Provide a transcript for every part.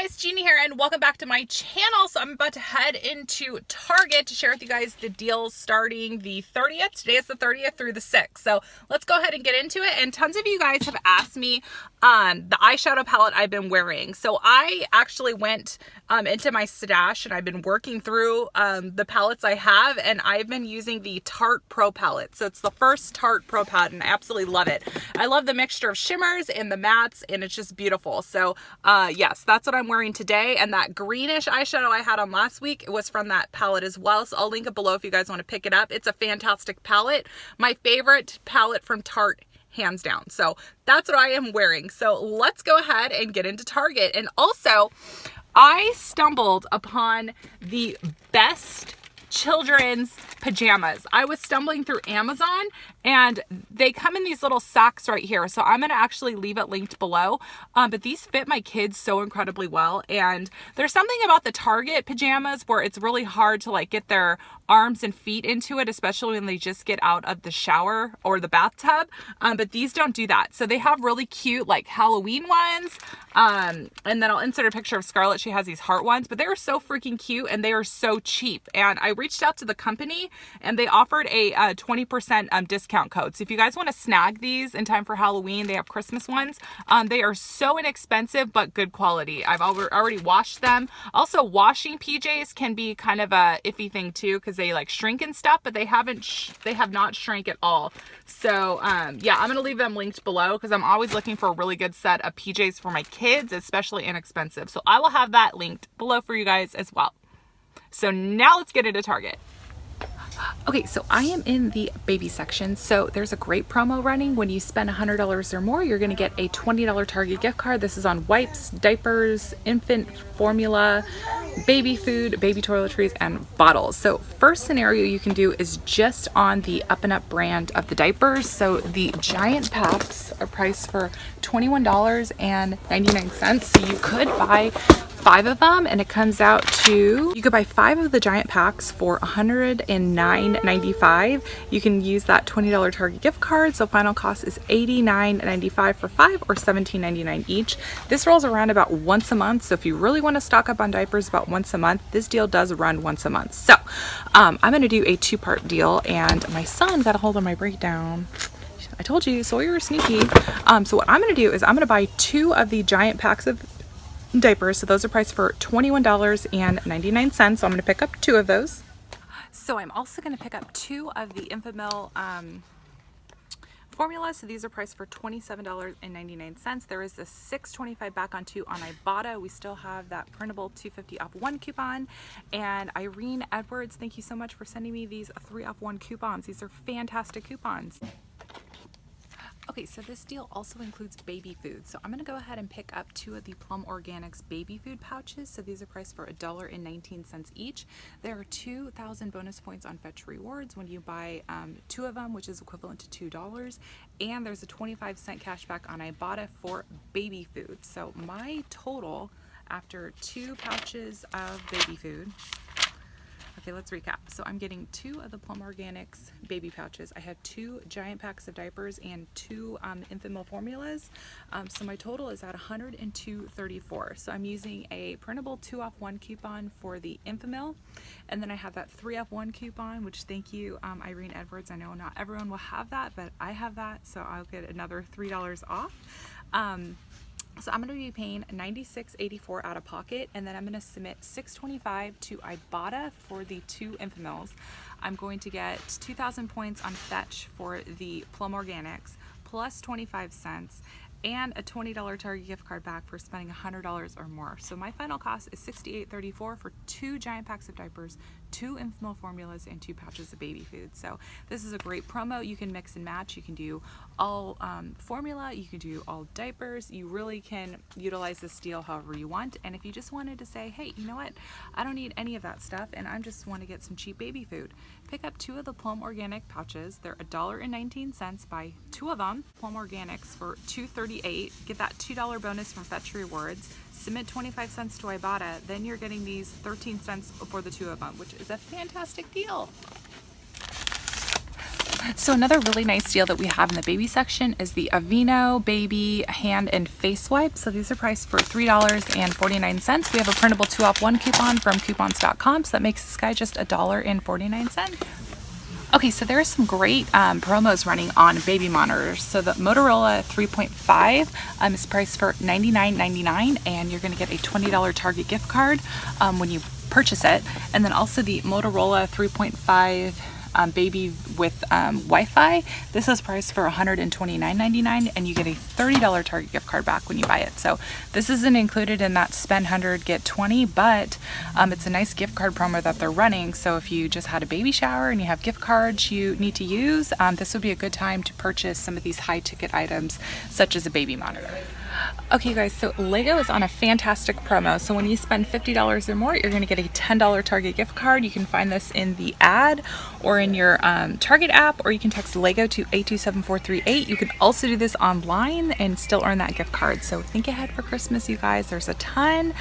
guys, Gina here, and welcome back to my channel. So I'm about to head into Target to share with you guys the deals starting the 30th. Today is the 30th through the 6th. So let's go ahead and get into it. And tons of you guys have asked me the eyeshadow palette I've been wearing. So I actually went into my stash and I've been working through the palettes I have, and I've been using the Tarte Pro Palette. So it's the first Tarte Pro Palette and I absolutely love it. I love the mixture of shimmers and the mattes, and it's just beautiful. So yes, that's what I'm wearing today. And that greenish eyeshadow I had on last week, it was from that palette as well. So I'll link it below if you guys want to pick it up. It's a fantastic palette. My favorite palette from Tarte, hands down. So that's what I am wearing. So let's go ahead and get into Target. And also, I stumbled upon the best children's pajamas. I was stumbling through Amazon and they come in these little sacks right here. So I'm going to actually leave it linked below. But these fit my kids so incredibly well. And there's something about the Target pajamas where it's really hard to like get their arms and feet into it, especially when they just get out of the shower or the bathtub. But these don't do that. So they have really cute like Halloween ones. And then I'll insert a picture of Scarlett. She has these heart ones, but they are so freaking cute and they are so cheap. And I reached out to the company and they offered a 20% discount code. So if you guys want to snag these in time for Halloween, they have Christmas ones. They are so inexpensive, but good quality. I've already washed them. Also, washing PJs can be kind of a iffy thing too, because they like shrink and stuff, but they have not shrank at all. So yeah, I'm going to leave them linked below because I'm always looking for a really good set of PJs for my kids, especially inexpensive. So I will have that linked below for you guys as well. So now let's get into Target. Okay, so I am in the baby section. So there's a great promo running. When you spend $100 or more, you're going to get a $20 Target gift card. This is on wipes, diapers, infant formula, baby food, baby toiletries, and bottles. So first scenario you can do is just on the Up and Up brand of the diapers. So the giant packs are priced for $21.99. So you could buy 5 of them and it comes out to, you could buy 5 of the giant packs for $109.95. You can use that $20 Target gift card. So final cost is $89.95 for 5 or $17.99 each. This rolls around about once a month. So if you really want to stock up on diapers about once a month, this deal does run once a month. So I'm going to do a 2-part deal, and my son got a hold of my breakdown. I told you, Sawyer is sneaky. So what I'm going to do is I'm going to buy 2 of the giant packs of diapers. So those are priced for $21.99. So I'm going to pick up 2 of those. So I'm also going to pick up 2 of the Infamil formulas. So these are priced for $27.99. There is a $6.25 back on 2 on Ibotta. We still have that printable $2.50 off 1 coupon. And Irene Edwards, thank you so much for sending me these 3 off 1 coupons. These are fantastic coupons. Okay, so this deal also includes baby food. So I'm going to go ahead and pick up 2 of the Plum Organics baby food pouches. So these are priced for $1.19 each. There are 2,000 bonus points on Fetch Rewards when you buy 2 of them, which is equivalent to $2. And there's a 25-cent cash back on Ibotta for baby food. So my total after 2 pouches of baby food. Okay, let's recap. So I'm getting 2 of the Plum Organics baby pouches. I have 2 giant packs of diapers and 2 Infamil formulas. So my total is at $102.34. So I'm using a printable 2 off 1 coupon for the Infamil. And then I have that 3 off 1 coupon, which thank you, Irene Edwards. I know not everyone will have that, but I have that. So I'll get another $3 off. So I'm going to be paying $96.84 out of pocket, and then I'm going to submit $6.25 to Ibotta for the 2 Infamils. I'm going to get 2,000 points on Fetch for the Plum Organics, plus 25 cents, and a $20 Target gift card back for spending $100 or more. So my final cost is $68.34 for 2 giant packs of diapers, 2 Infamil formulas, and 2 pouches of baby food. So this is a great promo. You can mix and match. You can do all formula, you can do all diapers. You really can utilize this deal however you want. And if you just wanted to say, hey, you know what, I don't need any of that stuff and I just want to get some cheap baby food, pick up 2 of the Plum Organic pouches. They're $1.19. Buy 2 of them, Plum Organics, for $2.38. Get that $2 bonus from Fetch Rewards. Submit 25 cents to Ibotta. Then you're getting these 13 cents for the 2 of them, which is a fantastic deal. So another really nice deal that we have in the baby section is the Aveeno Baby Hand and Face Wipes. So these are priced for $3.49. We have a printable 2-off-1 coupon from coupons.com, so that makes this guy just $1.49. Okay, so there are some great promos running on baby monitors. So the Motorola 3.5 is priced for $99.99, and you're going to get a $20 Target gift card when you purchase it. And then also the Motorola 3.5 baby with Wi-Fi. This is priced for $129.99, and you get a $30 Target gift card back when you buy it. So this isn't included in that spend 100 get 20, but it's a nice gift card promo that they're running. So if you just had a baby shower and you have gift cards you need to use, this would be a good time to purchase some of these high ticket items such as a baby monitor. Okay, you guys, so Lego is on a fantastic promo. So when you spend $50 or more, you're going to get a $10 Target gift card. You can find this in the ad or in your Target app, or you can text Lego to 827438. You can also do this online and still earn that gift card. So think ahead for Christmas, you guys. There's a ton.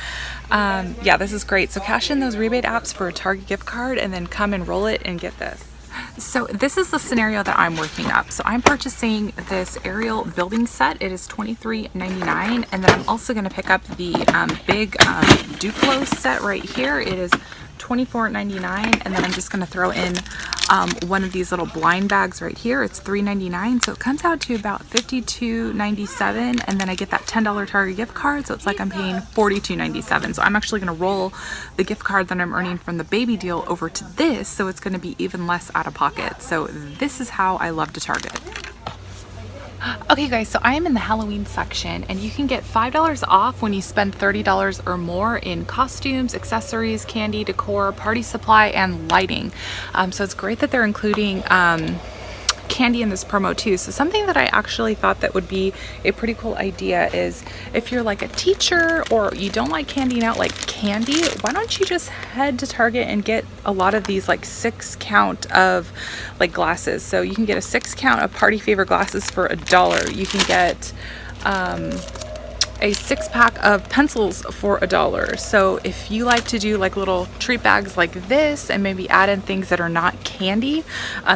Yeah, this is great. So cash in those rebate apps for a Target gift card and then come and roll it and get this. So this is the scenario that I'm working up. So I'm purchasing this aerial building set. It is $23.99, and then I'm also going to pick up the big Duplo set right here. It is $24.99, and then I'm just going to throw in one of these little blind bags right here. It's $3.99, so it comes out to about $52.97, and then I get that $10 Target gift card, so it's like I'm paying $42.97. So I'm actually going to roll the gift card that I'm earning from the baby deal over to this, so it's going to be even less out of pocket. So this is how I love to Target. Okay guys, so I am in the Halloween section, and you can get $5 off when you spend $30 or more in costumes, accessories, candy, decor, party supply, and lighting. So it's great that they're including candy in this promo too. So something that I actually thought that would be a pretty cool idea is if you're like a teacher or you don't like handing out like candy, why don't you just head to Target and get a lot of these like 6 count of like glasses. So you can get a 6 count of Party Favor glasses for $1. You can get a 6-pack of pencils for $1. So if you like to do like little treat bags like this and maybe add in things that are not candy,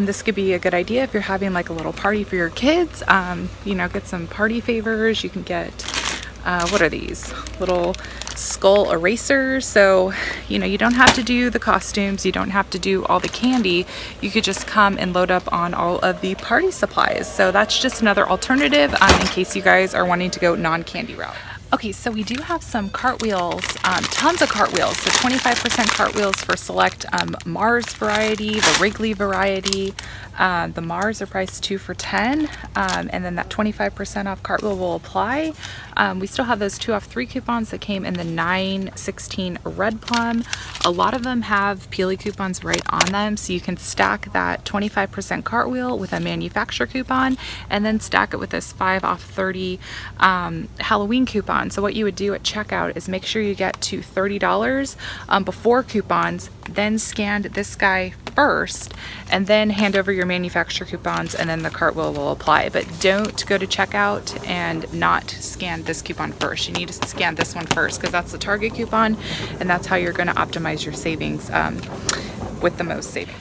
this could be a good idea if you're having like a little party for your kids. You know, get some Party Favors. You can get what are these little skull erasers? So you know, you don't have to do the costumes, you don't have to do all the candy. You could just come and load up on all of the party supplies. So that's just another alternative in case you guys are wanting to go non-candy route. Okay, so we do have some Cartwheels, tons of Cartwheels. So 25% Cartwheels for select Mars variety, the Wrigley variety. The Mars are priced 2 for $10, and then that 25% off Cartwheel will apply. We still have those 2-off-3 coupons that came in the 9/16 Red Plum. A lot of them have Peely coupons right on them, so you can stack that 25% Cartwheel with a manufacturer coupon, and then stack it with this 5-off-30 Halloween coupon. So what you would do at checkout is make sure you get to $30 before coupons, then scan this guy first, and then hand over your manufacturer coupons, and then the Cartwheel will apply. But don't go to checkout and not scan this coupon first. You need to scan this one first because that's the Target coupon, and that's how you're going to optimize your savings with the most savings.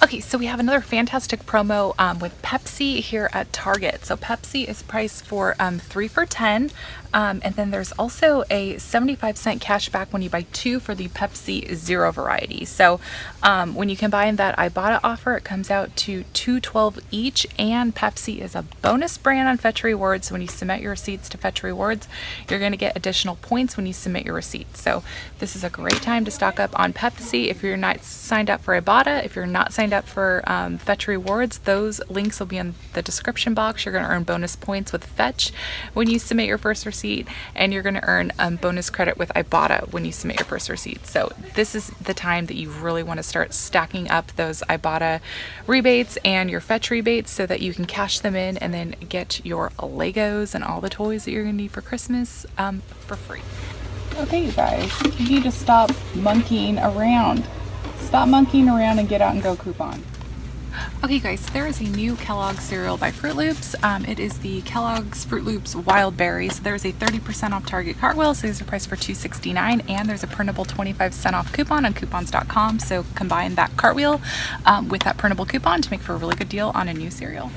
Okay, so we have another fantastic promo with Pepsi here at Target. So Pepsi is priced for 3 for $10. And then there's also a 75-cent cash back when you buy 2 for the Pepsi Zero variety. So when you combine that Ibotta offer, it comes out to $2.12 each, and Pepsi is a bonus brand on Fetch Rewards. So when you submit your receipts to Fetch Rewards, you're going to get additional points when you submit your receipts. So this is a great time to stock up on Pepsi. If you're not signed up for Ibotta, if you're not signed up for Fetch Rewards, those links will be in the description box. You're going to earn bonus points with Fetch when you submit your first receipt, and you're going to earn bonus credit with Ibotta when you submit your first receipt. So this is the time that you really want to start stacking up those Ibotta rebates and your Fetch rebates so that you can cash them in and then get your Legos and all the toys that you're going to need for Christmas for free. Okay, you guys, you need to stop monkeying around. Stop monkeying around and get out and go coupon. Okay guys, so there is a new Kellogg's cereal by Fruit Loops. It is the Kellogg's Fruit Loops Wild Berry. So there's a 30% off Target Cartwheel, so these are priced for $2.69, and there's a printable 25% off coupon on coupons.com. So combine that Cartwheel with that printable coupon to make for a really good deal on a new cereal.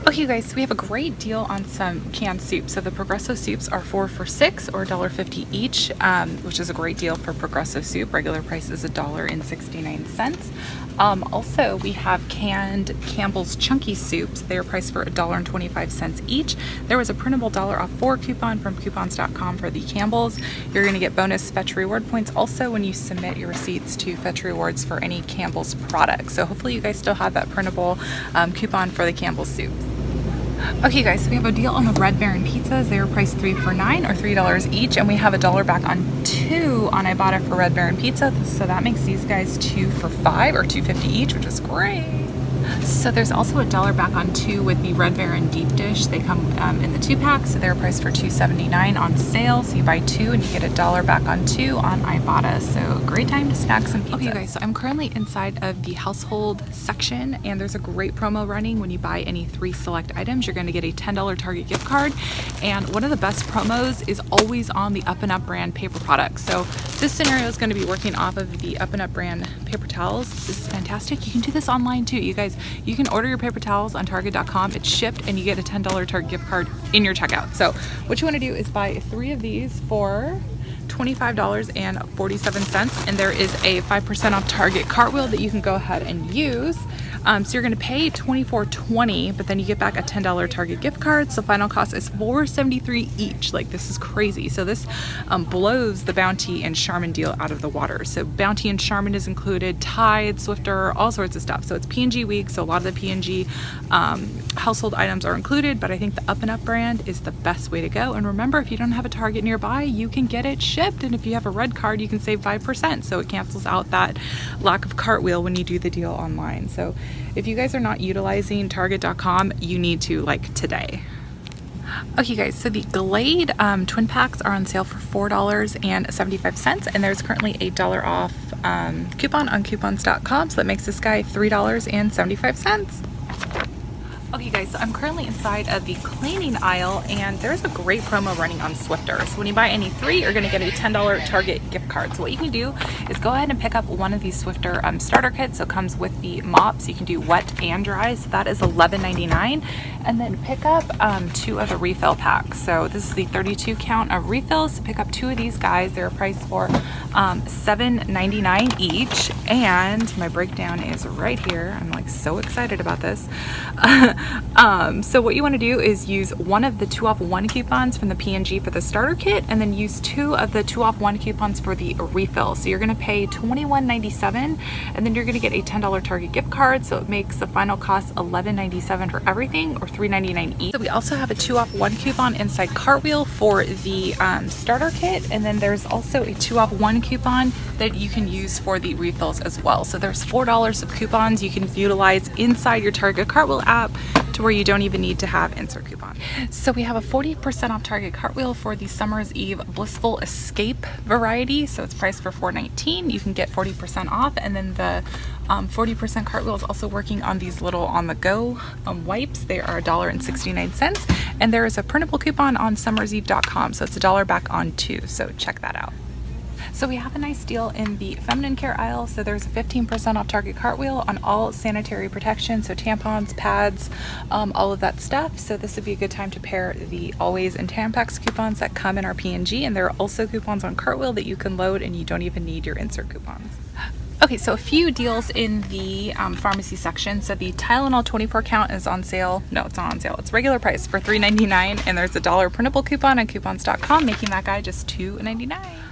Okay guys, so we have a great deal on some canned soup. So the Progresso soups are 4 for $6 or $1.50 each, which is a great deal for Progresso soup. Regular price is $1.69. Also, we have canned Campbell's Chunky Soups. They are priced for $1.25 each. There was a printable $1 off 4 coupon from coupons.com for the Campbell's. You're going to get bonus Fetch Reward points also when you submit your receipts to Fetch Rewards for any Campbell's products. So hopefully you guys still have that printable coupon for the Campbell's soups. Okay guys, so we have a deal on the Red Baron pizzas. They are priced 3 for $9 or $3 each, and we have $1 back on 2 on Ibotta for Red Baron pizza. So that makes these guys 2 for $5 or $2.50 each, which is great. So there's also $1 back on 2 with the Red Baron deep dish. They come in the 2-pack, so they're priced for $2.79 on sale. So you buy 2 and you get $1 back on 2 on Ibotta. So great time to snack some pizza. Okay guys, so I'm currently inside of the household section, and there's a great promo running. When you buy any 3 select items, you're going to get a $10 Target gift card. And one of the best promos is always on the Up and Up brand paper products. So this scenario is going to be working off of the Up and Up brand paper towels. This is fantastic. You can do this online too. You guys, you can order your paper towels on Target.com. It's shipped, and you get a $10 Target gift card in your checkout. So what you want to do is buy 3 of these for $25.47, and there is a 5% off Target Cartwheel that you can go ahead and use. So you're going to pay $24.20, but then you get back a $10 Target gift card. So final cost is $4.73 each. Like, this is crazy. So this blows the Bounty and Charmin deal out of the water. So Bounty and Charmin is included, Tide, Swifter, all sorts of stuff. So it's P&G week, so a lot of the P&G household items are included, but I think the Up and Up brand is the best way to go. And remember, if you don't have a Target nearby, you can get it shipped. And if you have a red card, you can save 5%. So it cancels out that lack of Cartwheel when you do the deal online. So if you guys are not utilizing Target.com, you need to, like, today. Okay guys, so the Glade twin packs are on sale for $4.75, and there's currently a $1 off coupon on coupons.com, so that makes this guy $3.75. Okay guys, so I'm currently inside of the cleaning aisle, and there's a great promo running on Swifter. So when you buy any 3, you're gonna get a $10 Target gift card. So what you can do is go ahead and pick up one of these Swifter starter kits. So it comes with the mop, so you can do wet and dry. So that is $11.99. And then pick up 2 of the refill packs. So this is the 32 count of refills. So pick up 2 of these guys. They're priced for $7.99 each. And my breakdown is right here. I'm like so excited about this. So what you want to do is use one of the 2 off 1 coupons from the P&G for the starter kit, and then use 2 of the 2 off 1 coupons for the refill. So you're going to pay $21.97, and then you're going to get a $10 Target gift card. So it makes the final cost $11.97 for everything, or $3.99 each. So we also have a 2 off 1 coupon inside Cartwheel for the starter kit, and then there's also a 2 off 1 coupon that you can use for the refills as well. So there's $4 of coupons you can utilize inside your Target Cartwheel app, to where you don't even need to have insert coupon. So we have a 40% off Target Cartwheel for the Summer's Eve Blissful Escape variety. So it's priced for $4.19. You can get 40% off, and then the 40% Cartwheel is also working on these little on-the-go wipes. They are $1.69, and there is a printable coupon on summerseve.com. So it's $1 back on 2. So check that out. So we have a nice deal in the feminine care aisle. So there's a 15% off Target Cartwheel on all sanitary protection, so tampons, pads, all of that stuff. So this would be a good time to pair the Always and Tampax coupons that come in our P&G, and there are also coupons on Cartwheel that you can load, and you don't even need your insert coupons. Okay, so a few deals in the pharmacy section. So the Tylenol 24 count is on sale. No, it's not on sale. It's regular price for $3.99, and there's a $1 printable coupon on coupons.com, making that guy just $2.99.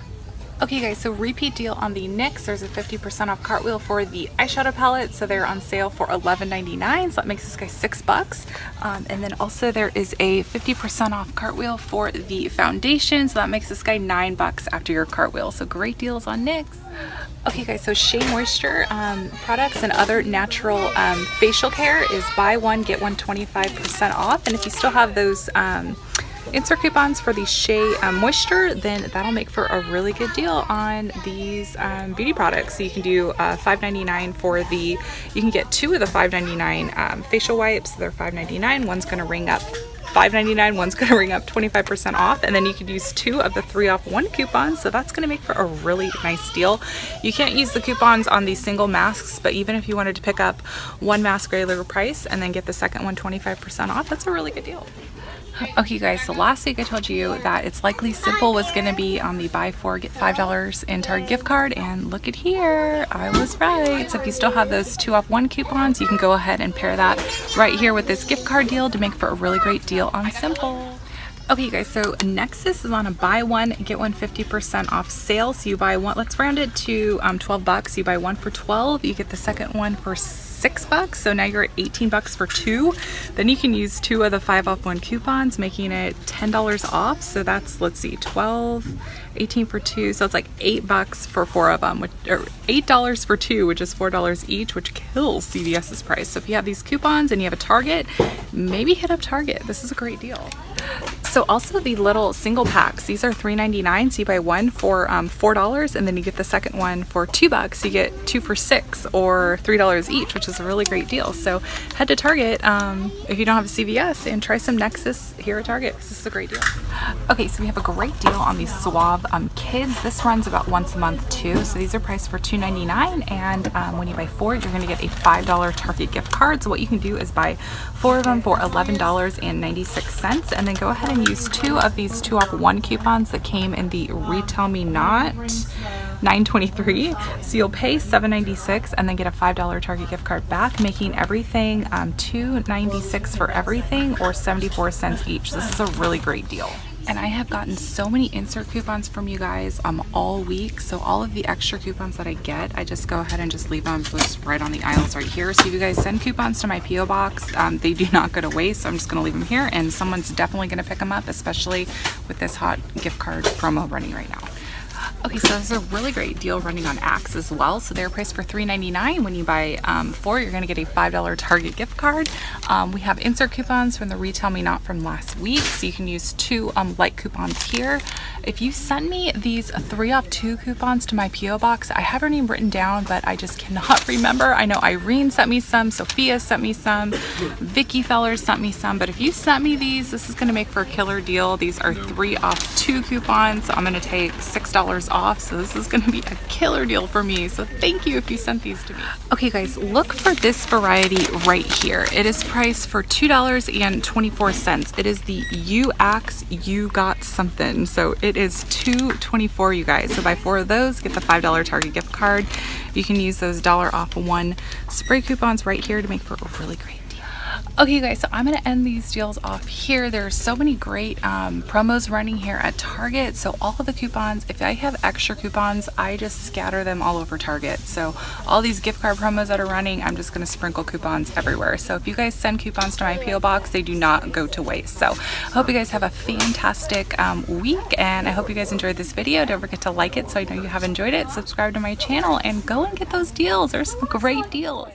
Okay guys, so repeat deal on the NYX. There's a 50% off Cartwheel for the eyeshadow palette. So they're on sale for $11.99. So that makes this guy $6. And then also there is a 50% off Cartwheel for the foundation. So that makes this guy $9 after your Cartwheel. So great deals on NYX. Okay guys, so Shea Moisture products and other natural facial care is buy one, get one 25% off. And if you still have those insert coupons for the Shea Moisture, then that'll make for a really good deal on these beauty products. So you can do $5.99 for the, you can get 2 of the $5.99 facial wipes. They're $5.99. One's going to ring up $5.99, one's going to ring up 25% off, and then you could use 2 of the 3 off 1 coupons, so that's going to make for a really nice deal. You can't use the coupons on these single masks, but even if you wanted to pick up 1 mask regular price and then get the second one 25% off, that's a really good deal. Okay guys, so last week I told you that It's Likely Simple was going to be on the buy 4 get $5 in Target gift card, and look at here, I was right. So if you still have those 2 off 1 coupons, you can go ahead and pair that right here with this gift card deal to make for a really great deal on Simple. Okay, you guys, so Nexus is on a buy 1 get 1 50% off sale. So you buy one, let's round it to 12 bucks. You buy 1 for 12, you get the second one for $6, so now you're at 18 bucks for 2. Then you can use 2 of the 5 off 1 coupons, making it $10 off. So that's, let's see, 12, 18 for 2, so it's like $8 for 4 of them, which, or $8 for 2, which is $4 each, which kills CVS's price. So if you have these coupons and you have a Target, maybe hit up Target. This is a great deal. So also the little single packs, these are $3.99, so you buy 1 for $4, and then you get the second one for $2. You get 2 for $6 or $3 each, which is a really great deal. So head to Target if you don't have a CVS and try some Nexus here at Target. This is a great deal. Okay, so we have a great deal on these Suave Kids. This runs about once a month too. So these are priced for $2.99, and when you buy 4, you're going to get a $5 Target gift card. So what you can do is buy 4 of them for $11.96, and then go ahead and use 2 of these 2 off 1 coupons that came in the Retail Me Not $9.23. So you'll pay $7.96 and then get a $5 Target gift card back, making everything $2.96 for everything, or 74 cents each. This is a really great deal. And I have gotten so many insert coupons from you guys all week. So all of the extra coupons that I get, I just go ahead and just leave them just right on the aisles right here. So if you guys send coupons to my P.O. box, they do not go to waste. So I'm just going to leave them here, and someone's definitely going to pick them up, especially with this hot gift card promo running right now. Okay, so there's a really great deal running on Axe as well. So they're priced for $3.99. When you buy 4, you're going to get a $5 Target gift card. We have insert coupons from the Retail Me Not from last week, so you can use 2 light coupons here. If you send me these 3 off 2 coupons to my P.O. box, I have her name written down, but I just cannot remember. I know Irene sent me some, Sophia sent me some, Vicky Fellers sent me some, but if you sent me these, this is going to make for a killer deal. These are 3 off 2 coupons, so I'm going to take $6 off, so this is going to be a killer deal for me. So thank you if you sent these to me. Okay guys, look for this variety right here. It is priced for $2.24. It is the You Axe You Got Something. So it is $2.24, you guys. So buy 4 of those, get the $5 Target gift card. You can use those $1 off 1 spray coupons right here to make for a really great deal. Okay, you guys, so I'm going to end these deals off here. There are so many great promos running here at Target. So all of the coupons, if I have extra coupons, I just scatter them all over Target. So all these gift card promos that are running, I'm just going to sprinkle coupons everywhere. So if you guys send coupons to my P.O. box, they do not go to waste. So I hope you guys have a fantastic week, and I hope you guys enjoyed this video. Don't forget to like it so I know you have enjoyed it. Subscribe to my channel and go and get those deals. There's some great deals.